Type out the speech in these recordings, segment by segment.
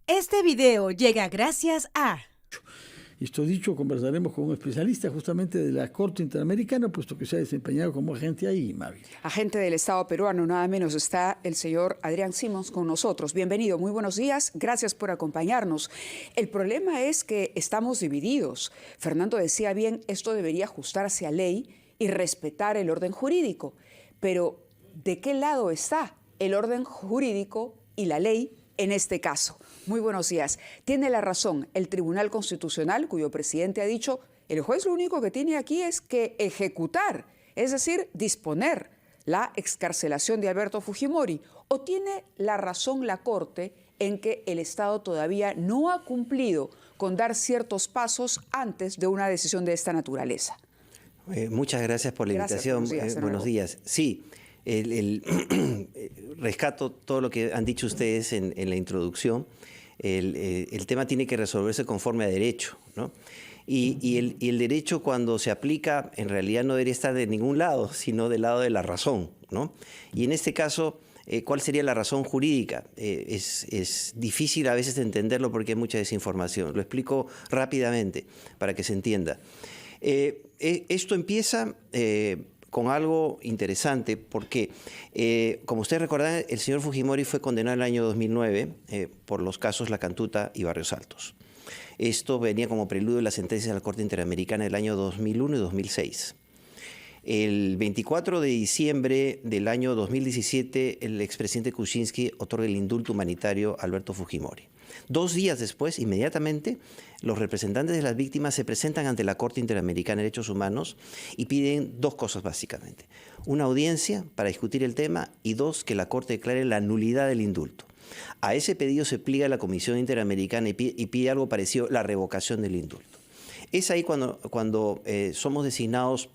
Este video llega gracias a... Esto dicho, conversaremos con un especialista justamente de la Corte Interamericana, puesto que se ha desempeñado como agente ahí, Mavi. Agente del Estado peruano, nada menos, está el señor Adrián Simons con nosotros. Bienvenido, muy buenos días, gracias por acompañarnos. El problema es que estamos divididos. Fernando decía bien, esto debería ajustarse a ley y respetar el orden jurídico. Pero, ¿de qué lado está el orden jurídico y la ley en este caso? Muy buenos días. Tiene la razón el Tribunal Constitucional, cuyo presidente ha dicho, el juez lo único que tiene aquí es que ejecutar, es decir, disponer la excarcelación de Alberto Fujimori. ¿O tiene la razón la Corte en que el Estado todavía no ha cumplido con dar ciertos pasos antes de una decisión de esta naturaleza? Muchas gracias por la invitación. Buenos días. Sí. Rescato todo lo que han dicho ustedes en la introducción. El tema tiene que resolverse conforme a derecho, ¿no? Y el derecho, cuando se aplica, en realidad no debería estar de ningún lado, sino del lado de la razón, ¿no? Y en este caso, ¿cuál sería la razón jurídica? Es difícil a veces entenderlo porque hay mucha desinformación. Lo explico rápidamente para que se entienda. Esto empieza con algo interesante porque, como ustedes recordarán, el señor Fujimori fue condenado en el año 2009 por los casos La Cantuta y Barrios Altos. Esto venía como preludio de la sentencia de la Corte Interamericana del año 2001 y 2006. El 24 de diciembre del año 2017, el expresidente Kuczynski otorga el indulto humanitario a Alberto Fujimori. 2 días después, inmediatamente, los representantes de las víctimas se presentan ante la Corte Interamericana de Derechos Humanos y piden 2 cosas básicamente. Una audiencia para discutir el tema y 2, que la Corte declare la nulidad del indulto. A ese pedido se pliega la Comisión Interamericana y pide algo parecido, la revocación del indulto. Es ahí cuando somos designados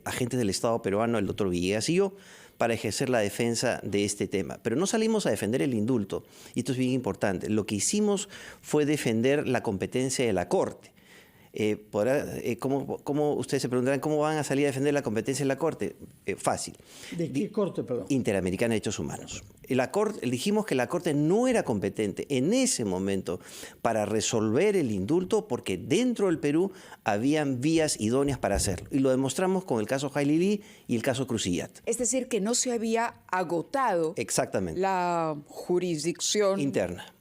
agentes del Estado peruano, el doctor Villegas y yo, para ejercer la defensa de este tema. Pero no salimos a defender el indulto, y esto es bien importante. Lo que hicimos fue defender la competencia de la Corte. ¿Cómo ustedes se preguntarán cómo van a salir a defender la competencia de la Corte? Fácil. ¿De qué Corte, perdón? Interamericana de Derechos Humanos. Dijimos que la Corte no era competente en ese momento para resolver el indulto porque dentro del Perú habían vías idóneas para hacerlo. Y lo demostramos con el caso Jailili y el caso Crucillat. Es decir, que no se había agotado exactamente la jurisdicción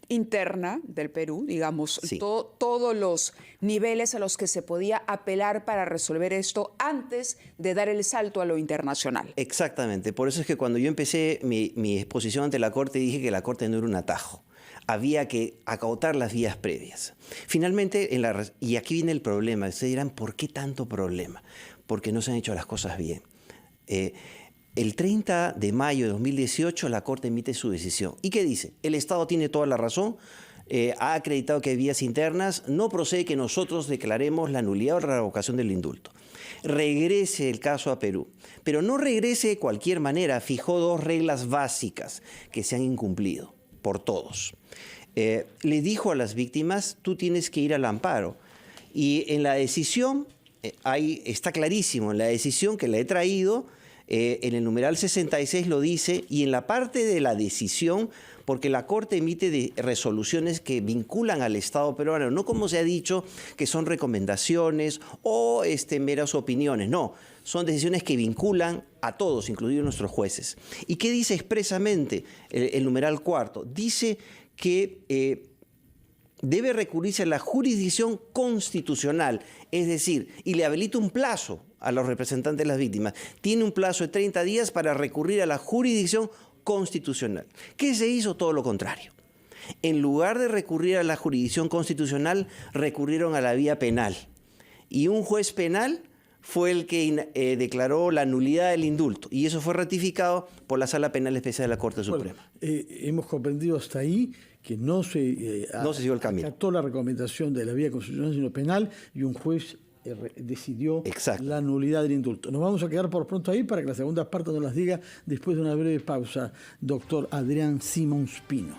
interna del Perú, digamos, sí, todos los niveles a los que se podía apelar para resolver esto antes de dar el salto a lo internacional. Exactamente. Por eso es que cuando yo empecé mi exposición ante la Corte dije que la Corte no era un atajo. Había que agotar las vías previas. Finalmente, y aquí viene el problema. Ustedes dirán, ¿por qué tanto problema? Porque no se han hecho las cosas bien. El 30 de mayo de 2018 la Corte emite su decisión. ¿Y qué dice? El Estado tiene toda la razón, ha acreditado que hay vías internas, no procede que nosotros declaremos la nulidad o la revocación del indulto. Regrese el caso a Perú, pero no regrese de cualquier manera, fijó 2 reglas básicas que se han incumplido por todos. Le dijo a las víctimas, tú tienes que ir al amparo. Y en la decisión, está clarísimo, en la decisión que le he traído, en el numeral 66 lo dice, y en la parte de la decisión, porque la Corte emite resoluciones que vinculan al Estado peruano, no como se ha dicho, que son recomendaciones o meras opiniones, no, son decisiones que vinculan a todos, incluidos nuestros jueces. ¿Y qué dice expresamente el numeral 4? Dice que debe recurrirse a la jurisdicción constitucional, es decir, y le habilita un plazo a los representantes de las víctimas. Tiene un plazo de 30 días para recurrir a la jurisdicción constitucional. ¿Qué se hizo? Todo lo contrario. En lugar de recurrir a la jurisdicción constitucional, recurrieron a la vía penal. Y un juez penal fue el que declaró la nulidad del indulto. Y eso fue ratificado por la Sala Penal Especial de la Corte Suprema. Hemos comprendido hasta ahí que no se siguió el camino. Acató la recomendación de la vía constitucional, sino penal, y un juez decidió la nulidad del indulto. Nos vamos a quedar por pronto ahí para que la segunda parte nos las diga después de una breve pausa. Doctor Adrián Simons Pino.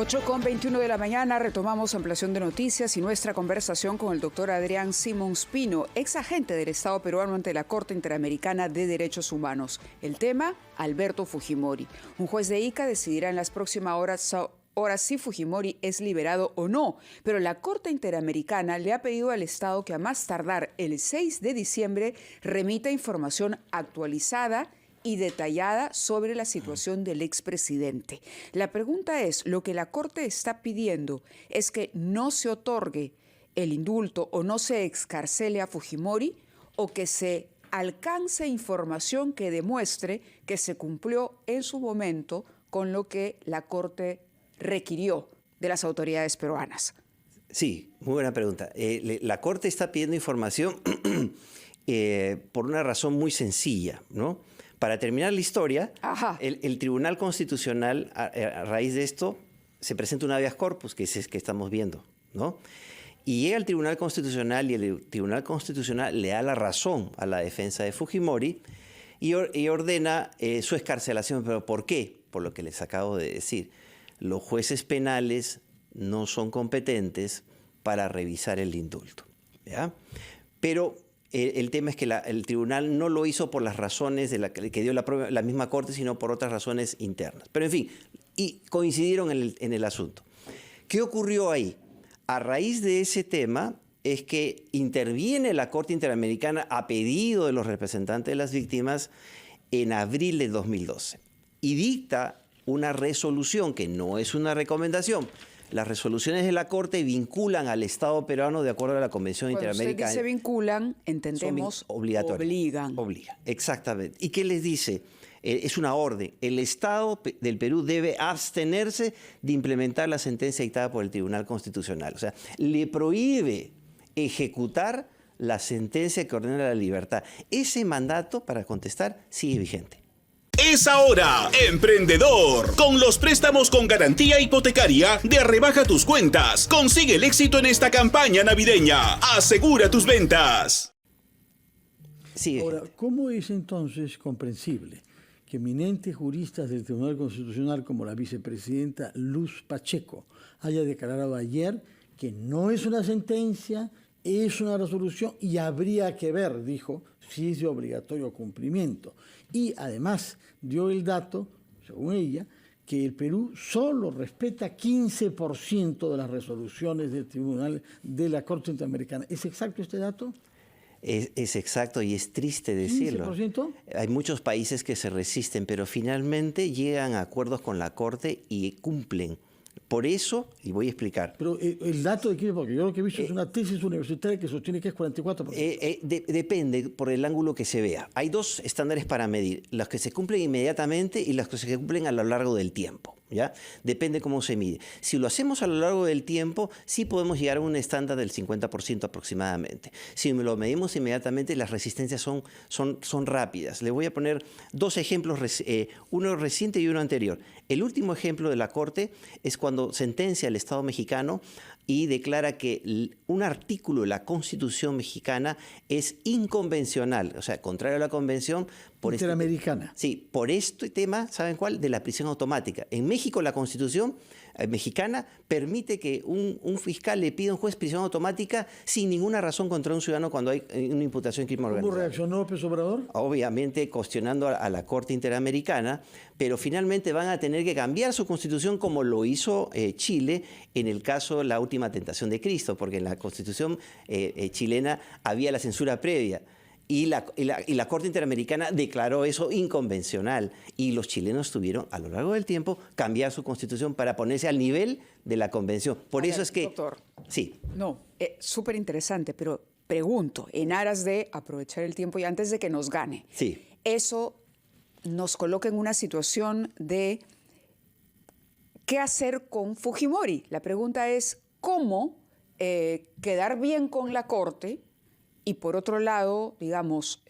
8:21 de la mañana, retomamos ampliación de noticias y nuestra conversación con el doctor Adrián Simons Pino, ex agente del Estado peruano ante la Corte Interamericana de Derechos Humanos. El tema, Alberto Fujimori. Un juez de Ica decidirá en las próximas horas si Fujimori es liberado o no, pero la Corte Interamericana le ha pedido al Estado que a más tardar el 6 de diciembre remita información actualizada y detallada sobre la situación del expresidente. La pregunta es, ¿lo que la Corte está pidiendo es que no se otorgue el indulto o no se excarcele a Fujimori, o que se alcance información que demuestre que se cumplió en su momento con lo que la Corte requirió de las autoridades peruanas? Sí, muy buena pregunta. La Corte está pidiendo información por una razón muy sencilla, ¿no? Para terminar la historia, el Tribunal Constitucional, a raíz de esto, se presenta un habeas corpus, que es el que estamos viendo, ¿no? Y llega al Tribunal Constitucional y el Tribunal Constitucional le da la razón a la defensa de Fujimori y ordena su excarcelación. ¿Pero por qué? Por lo que les acabo de decir. Los jueces penales no son competentes para revisar el indulto, ¿ya? Pero el tema es que el tribunal no lo hizo por las razones que dio la misma Corte, sino por otras razones internas. Pero en fin, y coincidieron en el asunto. ¿Qué ocurrió ahí? A raíz de ese tema es que interviene la Corte Interamericana a pedido de los representantes de las víctimas en abril de 2012 y dicta una resolución que no es una recomendación. Las resoluciones de la Corte vinculan al Estado peruano de acuerdo a la Convención Interamericana. Cuando usted dice vinculan, entendemos obligan. Obligan, exactamente. ¿Y qué les dice? Es una orden. El Estado del Perú debe abstenerse de implementar la sentencia dictada por el Tribunal Constitucional. O sea, le prohíbe ejecutar la sentencia que ordena la libertad. Ese mandato, para contestar, sigue vigente. Es ahora, emprendedor. Con los préstamos con garantía hipotecaria de Rebaja tus Cuentas. Consigue el éxito en esta campaña navideña. Asegura tus ventas. Sí. Ahora, ¿cómo es entonces comprensible que eminentes juristas del Tribunal Constitucional, como la vicepresidenta Luz Pacheco, haya declarado ayer que no es una sentencia, es una resolución y habría que ver, dijo, si es de obligatorio cumplimiento? Y además dio el dato, según ella, que el Perú solo respeta 15% de las resoluciones del Tribunal de la Corte Interamericana. ¿Es exacto este dato? Es exacto y es triste decirlo. ¿15%? Hay muchos países que se resisten, pero finalmente llegan a acuerdos con la Corte y cumplen. Por eso, y voy a explicar. Pero el dato de quién, porque yo lo que he visto es una tesis universitaria que sostiene que es 44%. Depende por el ángulo que se vea. Hay dos estándares para medir, los que se cumplen inmediatamente y los que se cumplen a lo largo del tiempo, ¿ya? Depende cómo se mide. Si lo hacemos a lo largo del tiempo, sí podemos llegar a un estándar del 50% aproximadamente. Si lo medimos inmediatamente, las resistencias son rápidas. Le voy a poner dos ejemplos, uno reciente y uno anterior. El último ejemplo de la Corte es cuando sentencia al Estado mexicano y declara que un artículo de la Constitución mexicana es inconvencional, o sea, contrario a la Convención. Interamericana. Por este tema, ¿saben cuál? De la prisión automática. En México, la Constitución mexicana permite que un fiscal le pida a un juez prisión automática sin ninguna razón contra un ciudadano cuando hay una imputación de crimen organizado. ¿Cómo reaccionó López Obrador? Obviamente cuestionando a la Corte Interamericana, pero finalmente van a tener que cambiar su Constitución como lo hizo Chile en el caso La Última Tentación de Cristo, porque en la Constitución chilena había la censura previa. Y la Corte Interamericana declaró eso inconvencional. Y los chilenos tuvieron, a lo largo del tiempo, cambiar su constitución para ponerse al nivel de la convención. Por eso es que... Doctor. Sí. No, súper interesante, pero pregunto, en aras de aprovechar el tiempo y antes de que nos gane. Sí. Eso nos coloca en una situación de qué hacer con Fujimori. La pregunta es cómo quedar bien con la Corte y, por otro lado, digamos,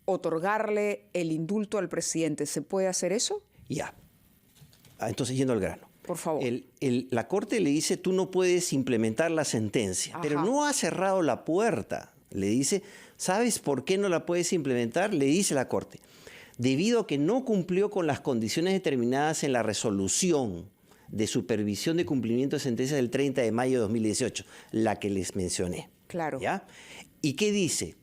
otorgarle el indulto al presidente. ¿Se puede hacer eso? Ya. Entonces, yendo al grano. Por favor. La Corte le dice, tú no puedes implementar la sentencia, pero no ha cerrado la puerta. Le dice, ¿sabes por qué no la puedes implementar? Le dice la Corte, debido a que no cumplió con las condiciones determinadas en la resolución de supervisión de cumplimiento de sentencias del 30 de mayo de 2018, la que les mencioné. Claro. ¿Ya? ¿Y qué dice?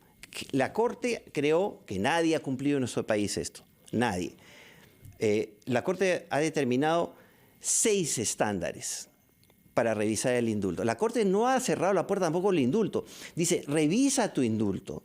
La Corte creó que nadie ha cumplido en nuestro país esto. Nadie. La Corte ha determinado 6 estándares para revisar el indulto. La Corte no ha cerrado la puerta tampoco al indulto. Dice, revisa tu indulto.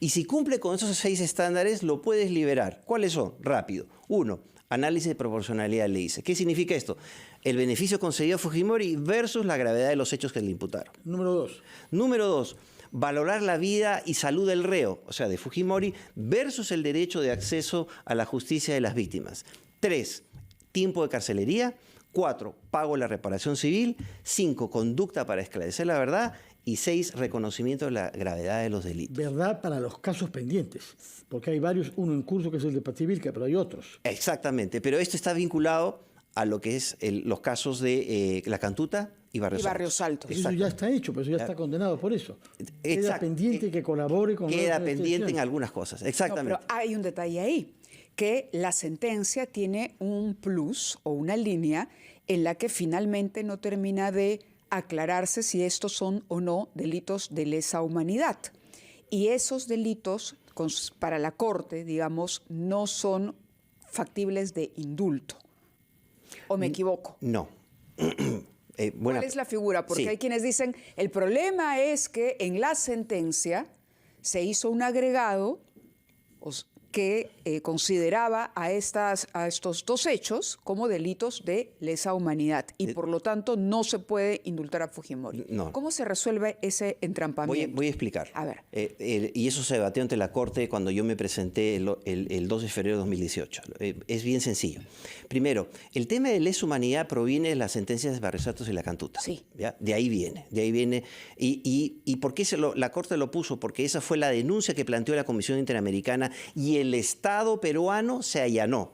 Y si cumple con esos 6 estándares, lo puedes liberar. ¿Cuáles son? Rápido. 1, análisis de proporcionalidad, le dice. ¿Qué significa esto? El beneficio concedido a Fujimori versus la gravedad de los hechos que le imputaron. Número 2. Número 2, valorar la vida y salud del reo, o sea, de Fujimori, versus el derecho de acceso a la justicia de las víctimas. 3, tiempo de carcelería. 4, pago de la reparación civil. 5, conducta para esclarecer la verdad. Y 6, reconocimiento de la gravedad de los delitos. Verdad para los casos pendientes, porque hay varios, uno en curso que es el de Pativilca, pero hay otros. Exactamente, pero esto está vinculado a lo que es los casos de La Cantuta y Barrios Altos. Eso ya está hecho, pero eso ya está condenado por eso. Queda pendiente que colabore con... Queda pendiente en algunas cosas, exactamente. No, pero hay un detalle ahí, que la sentencia tiene un plus o una línea en la que finalmente no termina de aclararse si estos son o no delitos de lesa humanidad. Y esos delitos, para la Corte, digamos, no son factibles de indulto. ¿O me equivoco? No. ¿Cuál es la figura? Porque hay quienes dicen, el problema es que en la sentencia se hizo un agregado que consideraba a estos 2 hechos como delitos de lesa humanidad y por lo tanto no se puede indultar a Fujimori. No. ¿Cómo se resuelve ese entrampamiento? Voy a explicar. A ver. Y eso se debatió ante la Corte cuando yo me presenté el 2 de febrero de 2018. Es bien sencillo. Primero, el tema de lesa humanidad proviene de las sentencias de Barrios Altos y La Cantuta. Sí. ¿Ya? De ahí viene. ¿Y por qué la Corte lo puso? Porque esa fue la denuncia que planteó la Comisión Interamericana y el Estado peruano se allanó.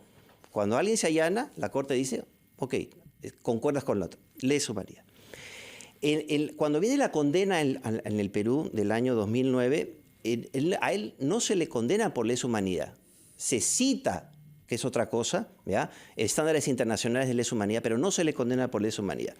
Cuando alguien se allana, la Corte dice, ok, concuerdas con lo otro, lesa humanidad. Cuando viene la condena en el Perú del año 2009, a él no se le condena por lesa humanidad. Se cita, que es otra cosa, ¿ya? Estándares internacionales de lesa humanidad, pero no se le condena por lesa humanidad.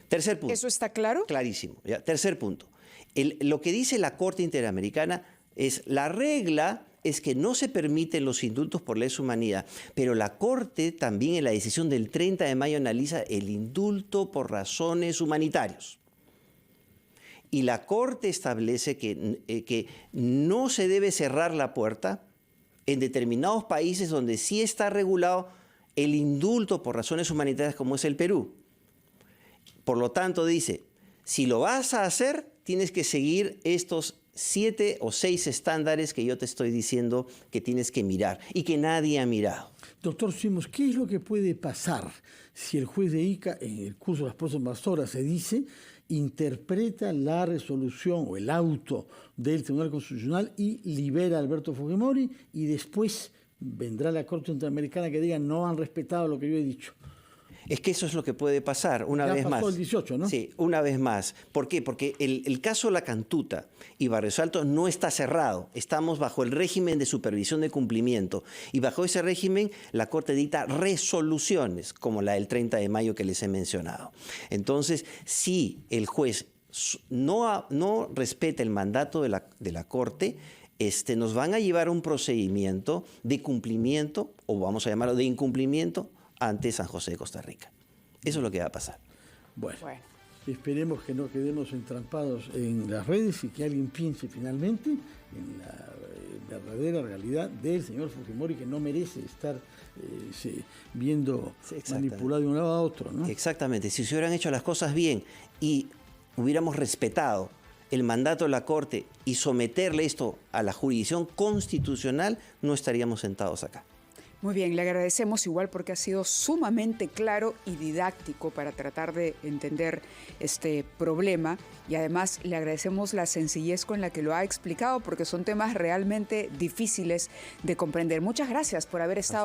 Tercer punto. ¿Eso está claro? Clarísimo. ¿Ya? Tercer punto. Lo que dice la Corte Interamericana es la regla es que no se permiten los indultos por lesa humanidad, pero la Corte también en la decisión del 30 de mayo analiza el indulto por razones humanitarias. Y la Corte establece que no se debe cerrar la puerta en determinados países donde sí está regulado el indulto por razones humanitarias como es el Perú. Por lo tanto, dice, si lo vas a hacer, tienes que seguir estos 7 o 6 estándares que yo te estoy diciendo que tienes que mirar y que nadie ha mirado. Doctor Simos, ¿qué es lo que puede pasar si el juez de Ica, en el curso de las próximas horas, se dice, interpreta la resolución o el auto del Tribunal Constitucional y libera a Alberto Fujimori y después vendrá la Corte Interamericana que diga no han respetado lo que yo he dicho? Es que eso es lo que puede pasar una vez más. Ya pasó el 18, ¿no? Sí, una vez más. ¿Por qué? Porque el caso La Cantuta y Barrios Altos no está cerrado. Estamos bajo el régimen de supervisión de cumplimiento. Y bajo ese régimen, la Corte dicta resoluciones, como la del 30 de mayo que les he mencionado. Entonces, si el juez no respeta el mandato de la Corte, nos van a llevar a un procedimiento de cumplimiento, o vamos a llamarlo de incumplimiento, ante San José de Costa Rica. Eso es lo que va a pasar. Bueno, esperemos que no quedemos entrampados en las redes y que alguien piense finalmente en la verdadera realidad del señor Fujimori, que no merece estar viendo manipulado de un lado a otro, ¿no? Exactamente. Si se hubieran hecho las cosas bien y hubiéramos respetado el mandato de la Corte y someterle esto a la jurisdicción constitucional, no estaríamos sentados acá. Muy bien, le agradecemos igual porque ha sido sumamente claro y didáctico para tratar de entender este problema y además le agradecemos la sencillez con la que lo ha explicado porque son temas realmente difíciles de comprender. Muchas gracias por haber estado